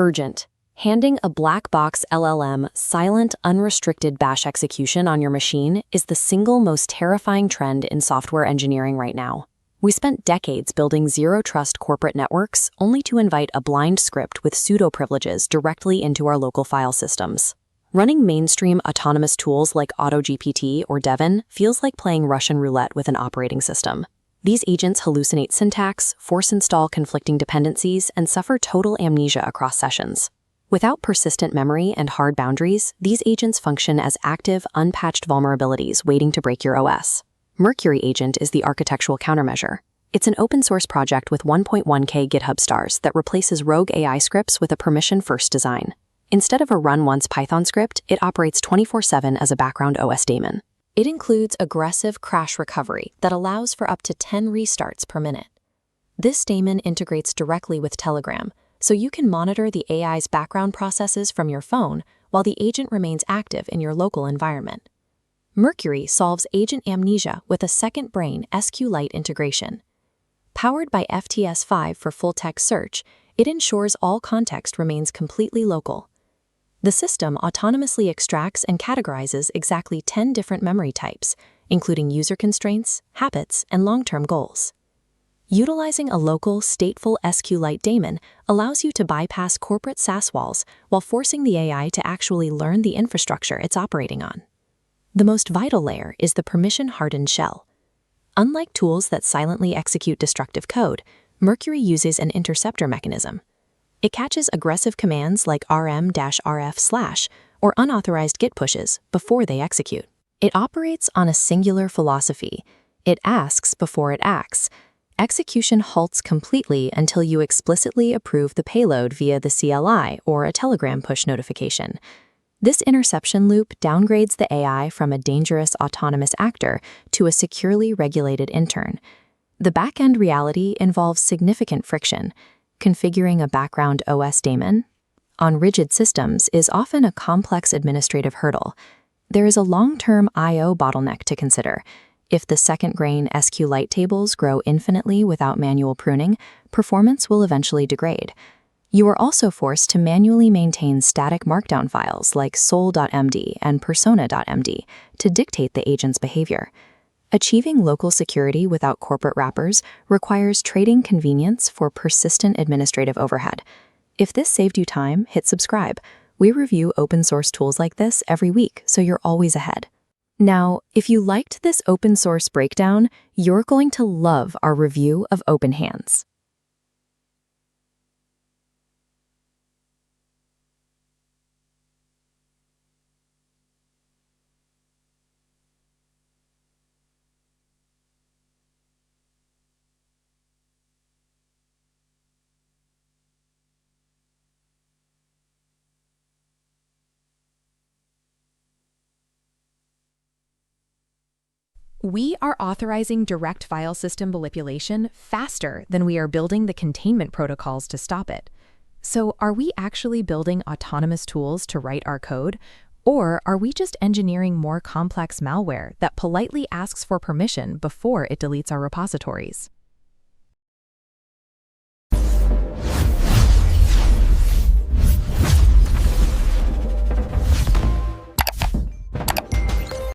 Urgent. Handing a black box LLM silent, unrestricted bash execution on your machine is the single most terrifying trend in software engineering right now. We spent decades building zero-trust corporate networks only to invite a blind script with pseudo-privileges directly into our local file systems. Running mainstream autonomous tools like AutoGPT or Devon feels like playing Russian roulette with an operating system. These agents hallucinate syntax, force-install conflicting dependencies, and suffer total amnesia across sessions. Without persistent memory and hard boundaries, these agents function as active, unpatched vulnerabilities waiting to break your OS. Mercury agent is the architectural countermeasure. It's an open-source project with 1.1K GitHub stars that replaces rogue AI scripts with a permission-first design. Instead of a run-once Python script, it operates 24/7 as a background OS daemon. It includes aggressive crash recovery that allows for up to 10 restarts per minute. This daemon integrates directly with Telegram, so you can monitor the AI's background processes from your phone while the agent remains active in your local environment. Mercury solves agent amnesia with a second brain SQLite integration. Powered by FTS5 for full-text search, it ensures all context remains completely local. The system autonomously extracts and categorizes exactly 10 different memory types, including user constraints, habits, and long-term goals. Utilizing a local, stateful SQLite daemon allows you to bypass corporate SaaS walls while forcing the AI to actually learn the infrastructure it's operating on. The most vital layer is the permission-hardened shell. Unlike tools that silently execute destructive code, Mercury uses an interceptor mechanism. It catches aggressive commands like rm-rf/ or unauthorized git pushes before they execute. It operates on a singular philosophy. It asks before it acts. Execution halts completely until you explicitly approve the payload via the CLI or a Telegram push notification. This interception loop downgrades the AI from a dangerous autonomous actor to a securely regulated intern. The back-end reality involves significant friction. Configuring a background OS daemon on rigid systems is often a complex administrative hurdle. There is a long-term I/O bottleneck to consider. If the second-grain SQLite tables grow infinitely without manual pruning, performance will eventually degrade. You are also forced to manually maintain static markdown files like soul.md and persona.md to dictate the agent's behavior. Achieving local security without corporate wrappers requires trading convenience for persistent administrative overhead. If this saved you time, hit subscribe. We review open-source tools like this every week, so you're always ahead. Now, if you liked this open-source breakdown, you're going to love our review of OpenHands. We are authorizing direct file system manipulation faster than we are building the containment protocols to stop it. So are we actually building autonomous tools to write our code? Or are we just engineering more complex malware that politely asks for permission before it deletes our repositories?